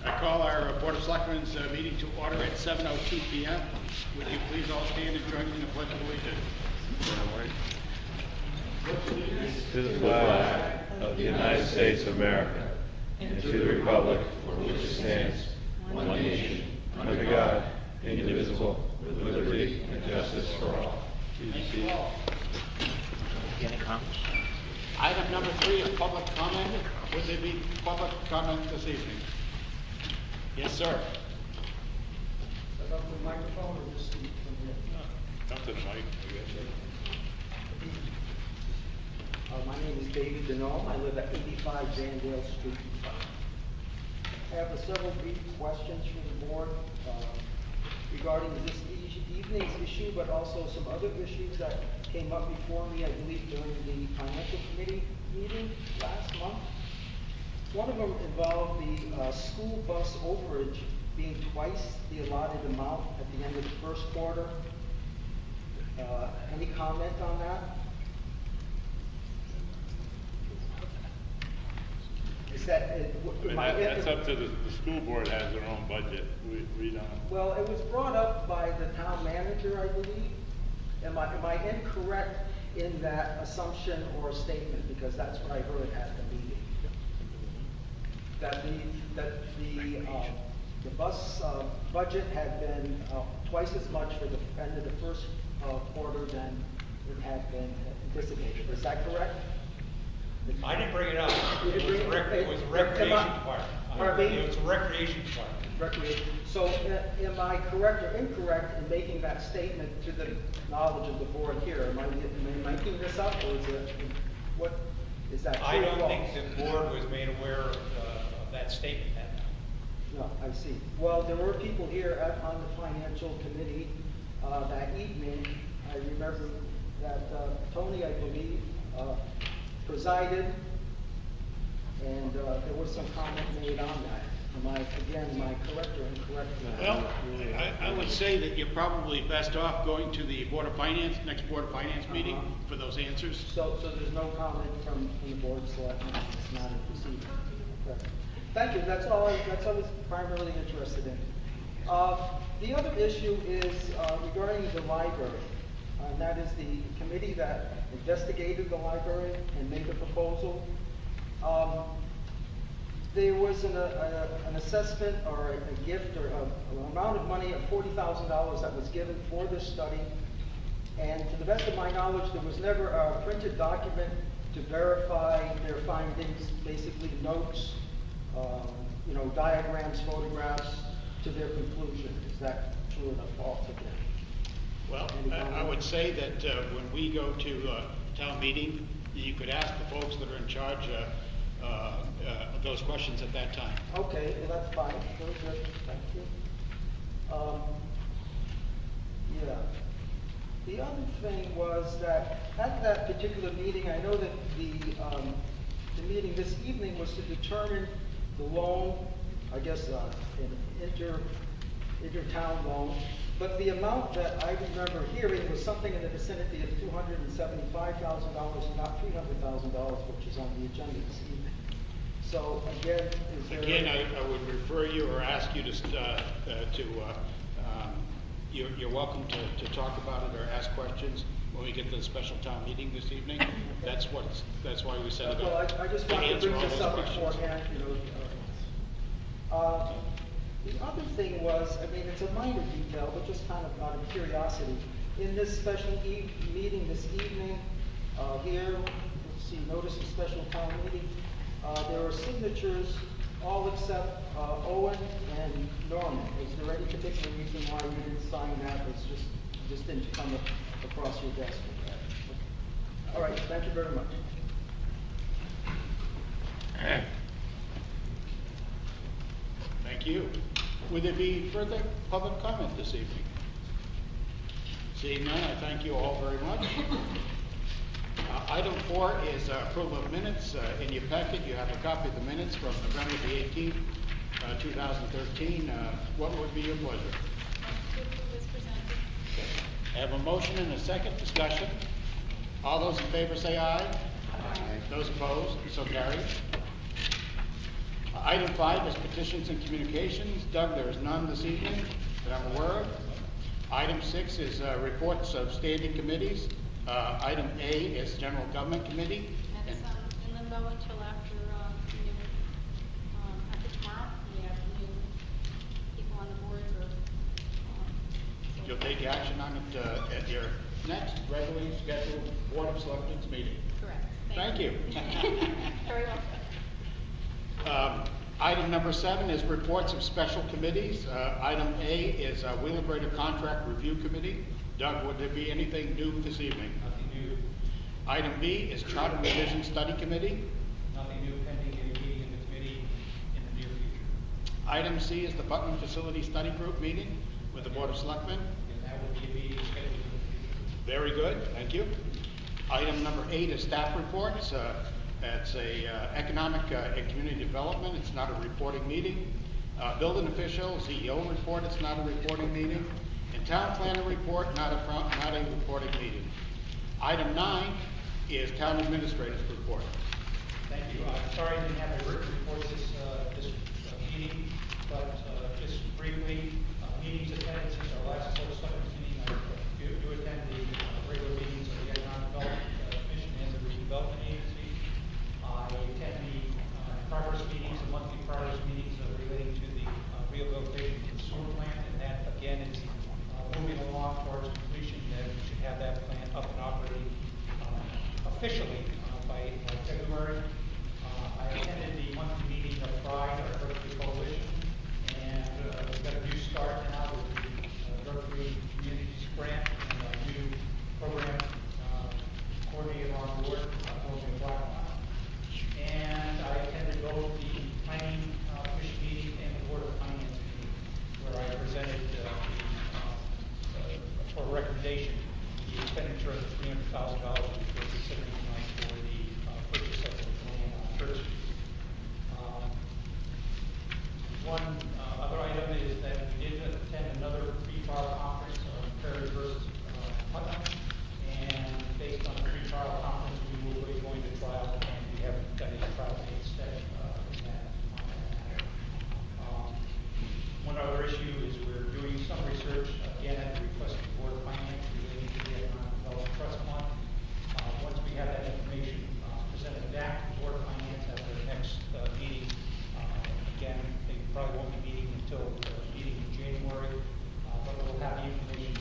I call our Board of Selectmen's meeting to order at 7:02 p.m. Would you please all stand and join me in the Pledge of Allegiance? To the flag of the United States of America and to the republic for which it stands, one nation, under God, indivisible, with liberty and justice for all. Thank you all. Item number 3 is public comment. Would there be public comment this evening? Yes, sir. Set up the microphone or just speak from here? Come to the mic, I guess. My name is David Denome. I live at 85 Zandale Street. I have several brief questions for the board regarding this evening's issue, but also some other issues that came up before me, I believe, during the financial committee meeting last month. One of them involved the school bus overage being twice the allotted amount at the end of the first quarter. Any comment on that? Is that, that's up to the school board has their own budget. We don't. Well, it was brought up by the town manager, I believe. Am I incorrect in that assumption or statement? Because that's what I heard at the meeting. That the bus budget had been twice as much for the end of the first quarter than it had been anticipated. Is that correct? I didn't bring it up. It was a recreation department. Pardon me? It was a recreation department. Recreation. So am I correct or incorrect in making that statement to the knowledge of the board here? Am I making this up, or is it, what, is that true? I don't think the board was made aware of that statement that night. No, I see. Well, there were people here on the financial committee that evening. I remember that Tony, I believe, presided, and there was some comment made on that. Am I correct or incorrect? Well, I would say that you're probably best off going to the Board of Finance, next Board of Finance meeting for those answers. So there's no comment from the board, so it's not a procedure. Okay. Thank you. That's all I was primarily interested in. The other issue is regarding the library. And that is the committee that investigated the library and made the proposal. There was an assessment or a gift or an amount of money of $40,000 that was given for this study. And to the best of my knowledge, there was never a printed document to verify their findings, basically notes, diagrams, photographs to their conclusion. Is that true or false again? Well, I would say that when we go to town meeting, you could ask the folks that are in charge of those questions at that time. Okay, well, that's fine. Very good. Thank you. Yeah. The other thing was that at that particular meeting, I know that the meeting this evening was to determine the loan, I guess, an inter-town loan. But the amount that I remember hearing was something in the vicinity of $275,000, not $300,000, which is on the agenda this evening. So again, is there... Again, I would refer you or ask you you're welcome to talk about it or ask questions when we get to the special town meeting this evening. That's why we set it up. Well, I just wanted to bring this up beforehand, The other thing was, it's a minor detail, but just kind of out of curiosity. In this special meeting this evening, here, let's see, notice of special town meeting, there are signatures, all except Owen and Norman. Is there any particular reason why you didn't sign that? It's just didn't come across your desk with that. All right, thank you very much. Thank you. Would there be further public comment this evening? Seeing none, I thank you all very much. Item 4 is approval of minutes. In your packet, you have a copy of the minutes from November the 18th, 2013. What would be your pleasure? I have a motion and a second. Discussion. All those in favor say aye. Aye. Those opposed, so carried. Item 5 is petitions and communications. Doug, there is none this evening that I'm aware of. Item 6 is reports of standing committees. Item A is general government committee. That's in limbo until after tomorrow. We have new people on the board. So You'll take action on it at your next regularly scheduled Board of Selectmen's meeting. correct. Thank you. Very well. Item number 7 is reports of special committees. Item A is Wheelabrator Contract Review Committee. Doug, would there be anything new this evening? Nothing new, Item B is Charter Revision Study Committee. nothing new pending a meeting in the committee in the near future. Item C is the Putnam Facility Study Group meeting with the Board of Selectmen. And that will be a meeting scheduled in the future. Very good, thank you. Item number 8 is staff reports. That's a economic and community development. It's not a reporting meeting. Building official, CEO report, it's not a reporting meeting. And town planner report, not a reporting meeting. Item 9 is town administrator's report. Thank you. Sorry I didn't have a written report this meeting, but just briefly, meetings attended since our last Board of Selectmen's meeting. I do attend the regular meetings of the Economic Development Commission and the Redevelopment Agency. I attend the progress meetings and monthly progress meetings relating to the rehabilitation and sewer plant, and that again is moving along towards completion. That we should have that plant up and operating officially by February. I attended the monthly meeting of Pride, our Drug Free Coalition, and we've got a new start now with the Drug Free Communities Grant and a new program coordinator on board, Jose Blackmore. And I attended both the planning commission meeting and the Board of Finance meeting, where I presented for recommendation the expenditure of $300,000 which we're considering tonight for the purchase of the land on Church Street. One other item is that we did attend another pre-trial conference on Perry versus Putnam, and based on the pre-trial conference, we will be going to trial, and we haven't got any trial dates set in that. One other issue is we're doing some research, again, at the request of the Board of Finance relating to the Economic Development Trust Fund. Once we have that information presented back to the Board of Finance at their next meeting, again, they probably won't be meeting until the meeting in January, but we'll have the information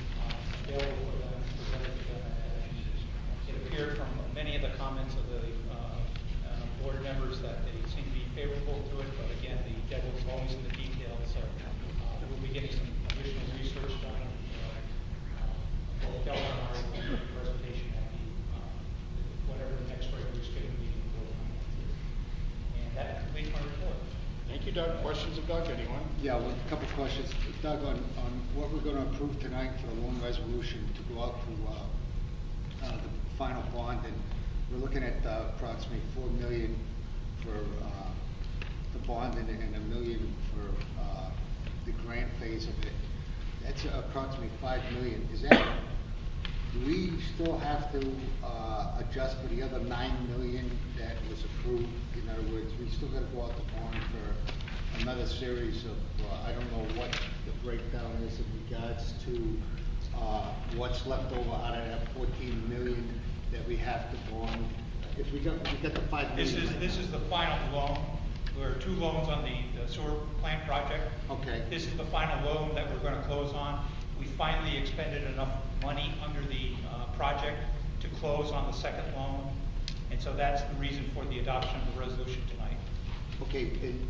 available for them, presented to them at that meeting. It appeared from many of the comments of the board members that they seem to be favorable to it, but again, the devil is always in the details, so we'll be getting some additional research done. Both Del and I will make a presentation at the whatever the next regular scheduled meeting of the Board of Finance is. And that completes my report. Thank you, Doug. Questions of Doug, anyone? Yeah, well, a couple of questions. Doug, on what we're gonna approve tonight for the loan resolution to go out to, the final bond, and we're looking at approximately $4 million for, the bond and $1 million for, the grant phase of it. That's approximately $5 million. Is that, do we still have to, adjust for the other $9 million that was approved? In other words, we still gotta go out to bond for another series of, I don't know what the breakdown is in regards to, what's left over out of that 14 million that we have to bond. If we got the 5 million. This is the final loan. There are 2 loans on the sewer plant project. Okay. This is the final loan that we're going to close on. We finally expended enough money under the project to close on the second loan, and so that's the reason for the adoption of the resolution tonight. Okay, and,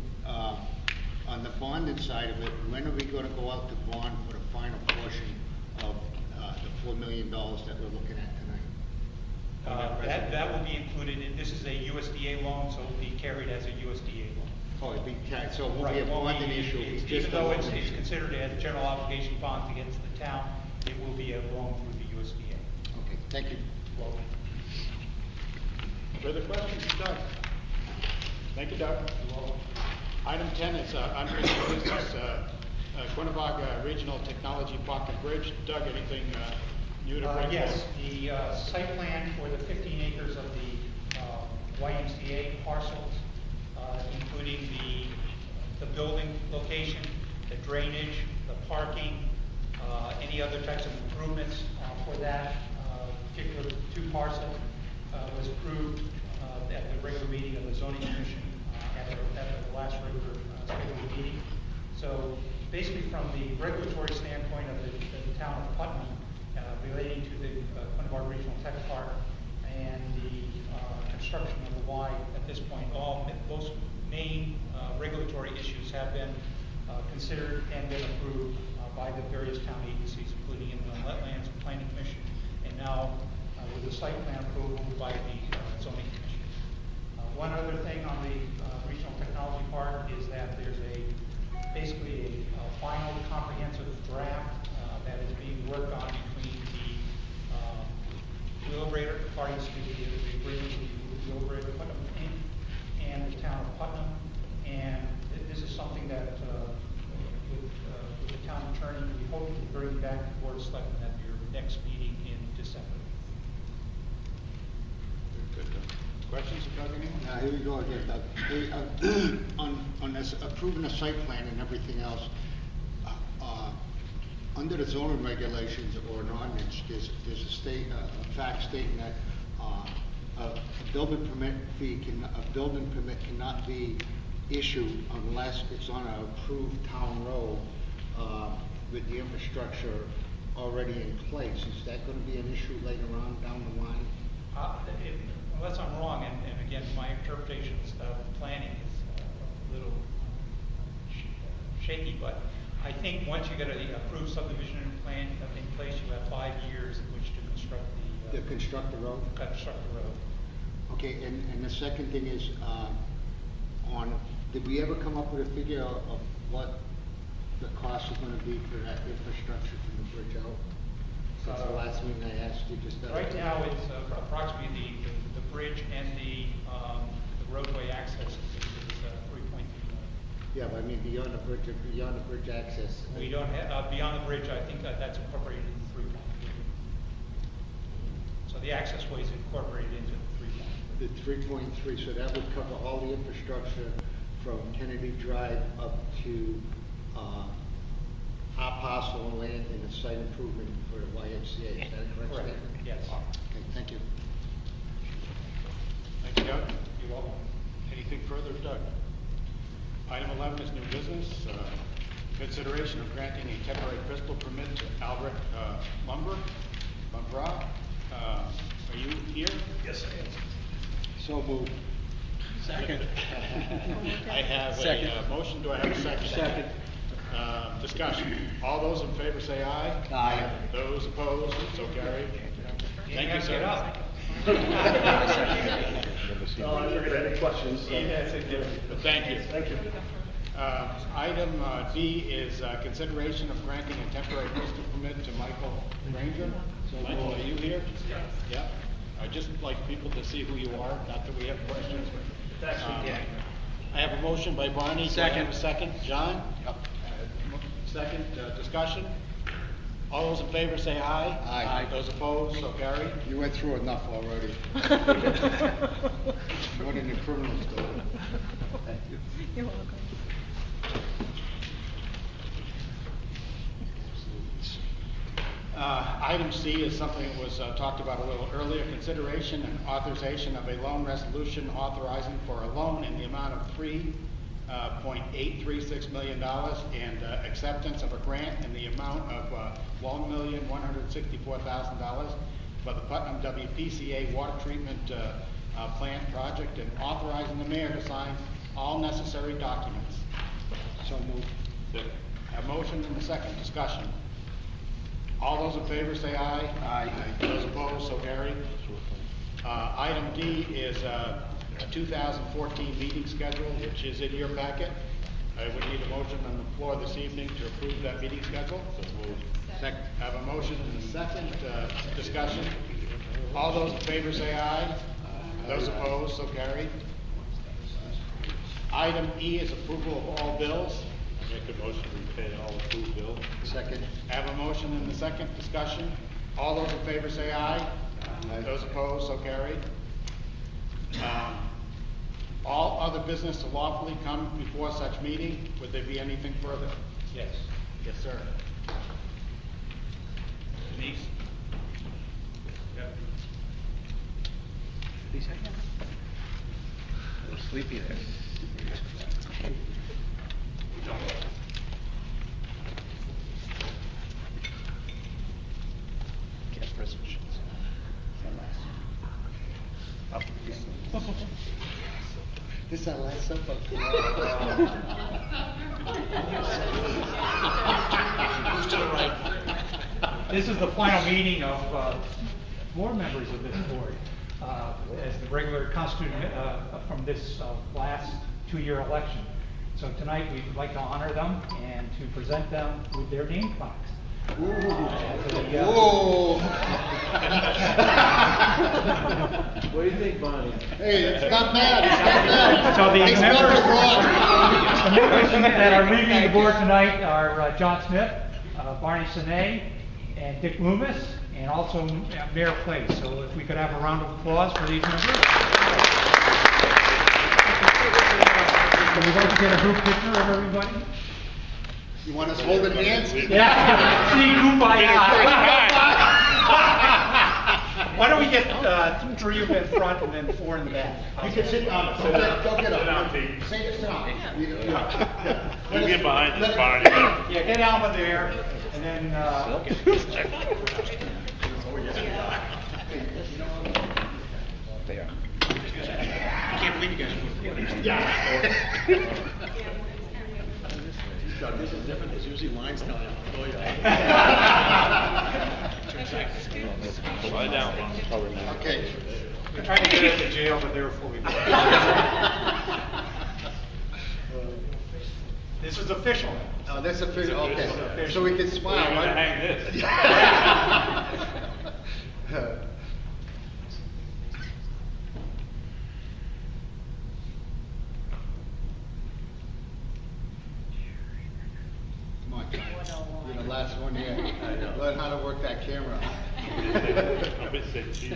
on the bonded side of it, when are we gonna go out to bond for the final portion of, the $4 million that we're looking at tonight? That will be included in, this is a USDA loan, so it will be carried as a USDA loan. Oh, it'd be, so it won't Right, be a well, bonded issue. it's- it's just Even a though loan it's issue. considered as a general obligation bond against the town, it will be a loan through the USDA. Okay, thank you. Well, Further questions, Doug? Thank you, Doug. Item 10 is unfinished business, Quinnipiac Regional Technology Park and Bridge. Doug, anything new to bring? Yes, the site plan for the 15 acres of the YMCA parcels, including the the building location, the drainage, the parking, any other types of improvements for that particular two parcel was approved at the regular meeting of the zoning commission at the last regular scheduled meeting. So basically from the regulatory standpoint of the town of Putnam relating to the Quinnipiac Regional Tech Park and the construction of the Y at this point, those main regulatory issues have been considered and been approved by the various town agencies, including Inland Wetlands and Planning Commission, and now with the site plan approval by the zoning commission. One other thing on the regional technology park is that there's basically a final comprehensive draft that is being worked on between the Wheelabrator parties to the agreement with the Wheelabrator Putnam Inc. and the town of Putnam, and this is something that with the town attorney, we hope to bring back to the Board of Selectmen at your next meeting in December. Good. Questions about anyone? Now, here we go again, Doug. Hey, on this approving the site plan and everything else, under the zoning regulations or an ordinance, there's a fact stating that a building permit cannot be issued unless it's on an approved town road with the infrastructure already in place. Is that going to be an issue later on down the line? Unless I'm wrong, and again, my interpretation of planning is a little shaky, but I think once you get an approved subdivision plan in place, you have 5 years in which to construct To construct the road? Construct the road. Okay, and the second thing is, did we ever come up with a figure of what the cost is going to be for that infrastructure from the bridge out? Since the last meeting I asked you just. Right now, it's approximately the bridge and the roadway access is 3.3 million. Yeah, but I mean beyond the bridge access. We don't have, beyond the bridge, I think that's incorporated in 3.3. So the access way is incorporated into the 3.3. The 3.3, so that would cover all the infrastructure from Kennedy Drive up to our parcel of land and the site improvement for the YMCA. Is that a correct Correct. statement? Yes. Okay, thank you. Thank you, Doug. You're welcome. Anything further, Doug? Item 11 is new business. Consideration of granting a temporary crystal permit to Albrecht Lumber. Are you here? Yes, I am. So moved. Second. I have a motion. Do I have a second? Second. Discussion. All those in favor say aye. Aye. Those opposed, so carried. Thank you, sir. Get up. No, I figured I had any questions. But thank you. Thank you. Item D is consideration of granting a temporary crystal permit to Michael Granger. Michael, are you here? Yeah. I'd just like people to see who you are, not that we have questions. I have a motion by Barney. Do I have a second. John? Yep. Second, discussion. All those in favor say aye. Aye. Those opposed, so carried. You went through enough already. More than the criminals do. Thank you. You're welcome. Item C is something that was talked about a little earlier, consideration and authorization of a loan resolution authorizing for a loan in the amount of $3.836 million and acceptance of a grant in the amount of $1,164,000 for the Putnam WPCA water treatment plant project and authorizing the mayor to sign all necessary documents. So moved. A motion and a second. Discussion. All those in favor say aye. Aye. Those opposed, so carried. Item D is a 2014 meeting schedule, which is in your packet. I would need a motion on the floor this evening to approve that meeting schedule. Second. Have a motion and a second. Discussion. All those in favor say aye. Those opposed, so carried. Item E is approval of all bills. Make a motion to pay all approved bills. Second. Have a motion and a second. Discussion. All those in favor say aye. Aye. Those opposed, so carried. All other business to lawfully come before such meeting. Would there be anything further? Yes. Yes, sir. Denise? Yep. A little sleepy there. Cash presentations. This is our last supper. This is the final meeting of board members of this board, as the regular constituent from this last two-year election. So tonight, we'd like to honor them and to present them with their name plaques. Whoa. What do you think, Bonnie? Hey, it's not bad, it's not bad. So the They spelled members, it wrong. the members that are leaving the board tonight are John Smith, Barney Sine, and Dick Loomis, and also Mayor Place. So if we could have a round of applause for these members. We'd like to get a group picture of everybody. You want us holding hands? Yeah. See, kumbaya. Why don't we get 3 in front and then 4 in the back? You can sit down. Go get up. Sit down. You get behind this barn. Yeah, get Alma there, and then, They are. This is different, there's usually lines coming out. Oh, Lie down. Okay. we're trying to get it to jail, but they were fully booked. This is official. Oh, that's official, okay. So we can We're smile, gonna right? hang this. Come on, John. You're the last one here. Learn how to work that camera. I've been saying cheese.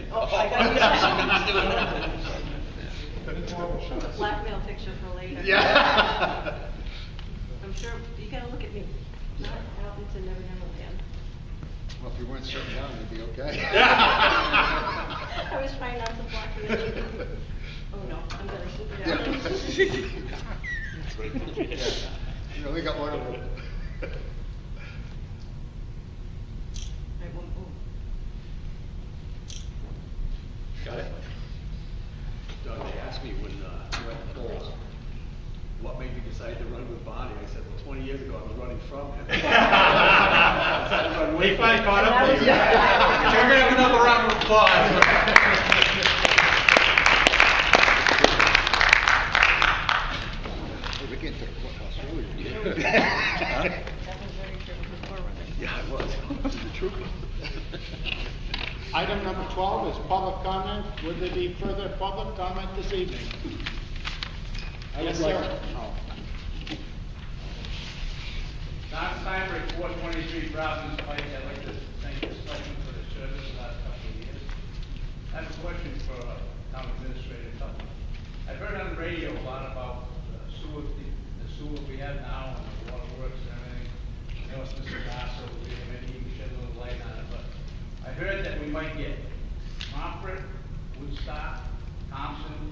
Blackmail picture for later. Yeah. I'm sure, you gotta look at me. Not out to Never Never Land. Well, if you weren't sitting down, it'd be okay. I was trying not to block you. Oh no, I'm gonna sit down. You only got one of them. I won't move. Got it? Doug, they asked me when you were at the polls, what made you decide to run with Bonnie? I said, well, 20 years ago, I was running from him. We finally caught up with you. So we're gonna have another round of applause. Hey, we're getting to the courthouse early. That was very true before running. Yeah, I was. This is the truth. Item number 12 is public comment. Would there be further public comment this evening? Yes, sir. Don Steinberg, 423 Providence Pike. I'd like to thank the selectmen for the service the last couple of years. I have a question for Town Administrator Tuttle. I've heard on the radio a lot about the sewer we have now and the water works and everything. I know it's Mr. Gasso, maybe you can shed a little light on it, but I heard that we might get Pomfret, Woodstock, Thompson.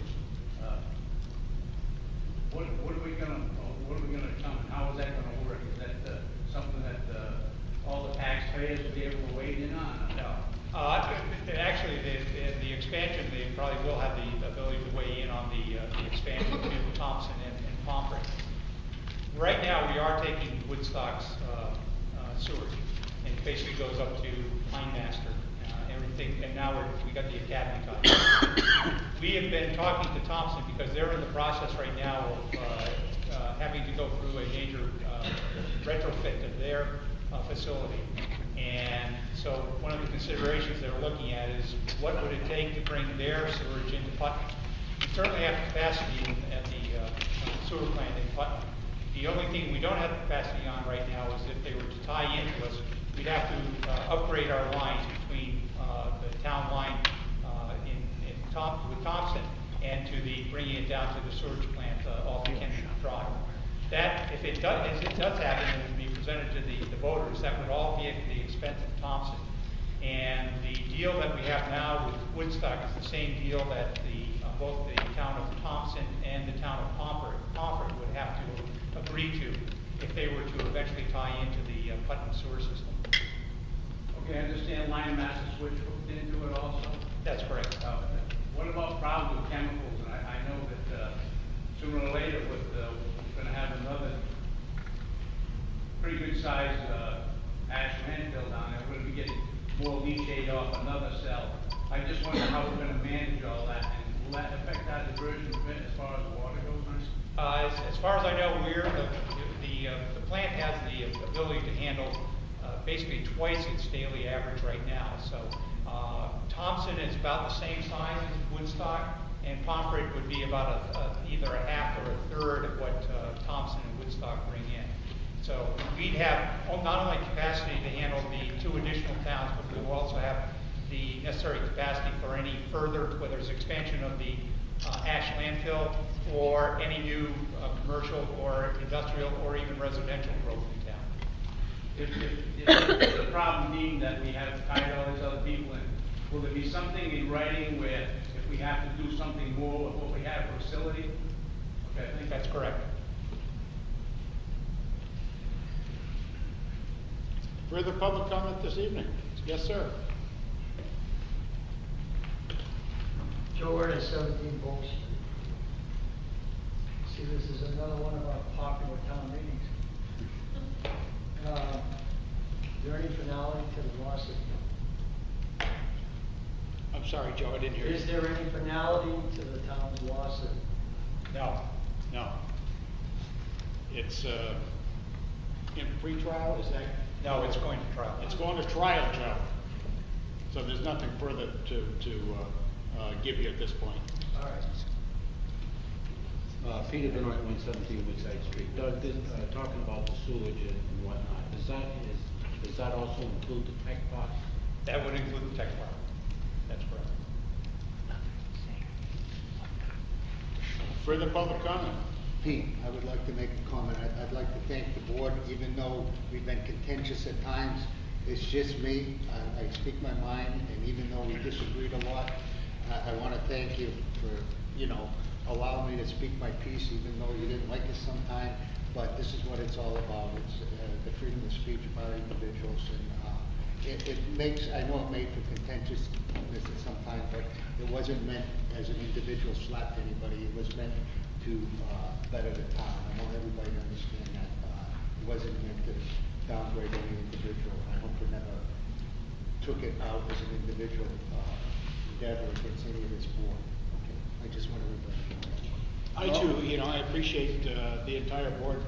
What are we gonna come, and how is that gonna work? Is that something that all the taxpayers will be able to weigh in on? Actually, the expansion, they probably will have the ability to weigh in on the expansion to Thompson and Pomfret. Right now, we are taking Woodstock's sewer, and it basically goes up to Pine Master, everything, and now we got the Academy contract. We have been talking to Thompson because they're in the process right now of having to go through a major retrofit of their facility. And so one of the considerations they're looking at is what would it take to bring their sewage into Putnam? We certainly have capacity at the sewer plant in Putnam. The only thing we don't have capacity on right now is if they were to tie into us, we'd have to upgrade our lines between the town line with Thompson and to the bringing it down to the sewage plant off Kennedy Drive. That, if it does happen, and it would be presented to the voters, that would all be at the expense of Thompson. And the deal that we have now with Woodstock is the same deal that both the town of Thompson and the town of Pomfret would have to agree to if they were to eventually tie into the Putnam sewer system. Okay, I understand line mass is switch hooked into it also? That's correct. What about problems with chemicals? And I know that sooner or later we're going to have another pretty good sized ash landfill down there. We're going to be getting more leachate off another cell. I just wonder how we're going to manage all that, and will that affect our diversion a bit as far as water goes? As far as I know, the plant has the ability to handle basically twice its daily average right now. So Thompson is about the same size as Woodstock, and Pomfret would be about either a half or a third of what Thompson and Woodstock bring in. So we'd have not only capacity to handle the 2 additional towns, but we will also have the necessary capacity for any further, whether it's expansion of the ash landfill or any new commercial or industrial or even residential growth in town. If the problem being that we have tied all these other people in, will there be something in writing where if we have to do something more with what we have for facility? Okay, I think that's correct. Further public comment this evening? Yes, sir. Joe Ernest, 17 Bulk Street. See, this is another one of our popular town meetings. Is there any finality to the lawsuit? I'm sorry, Joe, I didn't hear you. Is there any finality to the town's lawsuit? No. It's in pre-trial, is that? No, it's going to trial. It's going to trial, Joe. So there's nothing further to give you at this point. All right. Peter Benoit, 117 Woodside Street. Doug, talking about the sewage and whatnot, does that also include the tech box? That would include the tech park. That's correct. Further public comment? Pete, I would like to make a comment. I'd like to thank the board, even though we've been contentious at times. It's just me. I speak my mind, and even though we disagreed a lot, I want to thank you for, allowing me to speak my piece, even though you didn't like it sometime. But this is what it's all about. It's the freedom of speech of our individuals, and it makes. I know it made for contentiousness at some time, but it wasn't meant as an individual slap to anybody. It was meant to better the town. I want everybody to understand that it wasn't meant to downgrade any individual. I hope we never took it out as an individual endeavor against any of this board. Okay, I just want to remember that. I too, I appreciate the entire board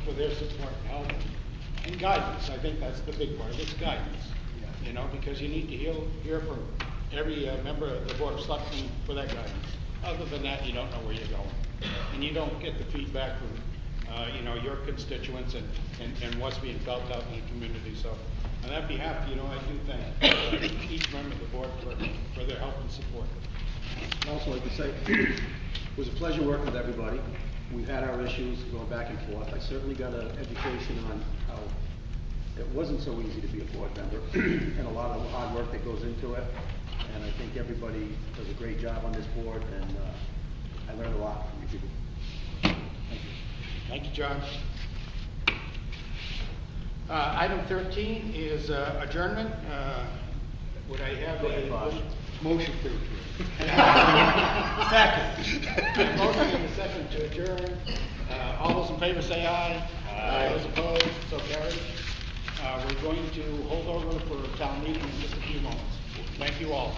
for their support and help and guidance. I think that's the big part. It's guidance, because you need to hear from every member of the Board of Selectmen for that guidance. Other than that, you don't know where you're going, and you don't get the feedback from your constituents and what's being felt out in the community. So, on that behalf, I do thank each member of the board for their help and support. I'd also like to say, it was a pleasure working with everybody. We've had our issues going back and forth. I certainly got an education on how it wasn't so easy to be a board member and a lot of the hard work that goes into it. And I think everybody does a great job on this board, and I learned a lot from you people. Thank you. Thank you, John. Item 13 is adjournment. Would I have a Motion to second? Motion and a second to adjourn. All those in favor say aye. Aye. Those opposed, so carried. We're going to hold over for town meeting in just a few moments. Thank you all.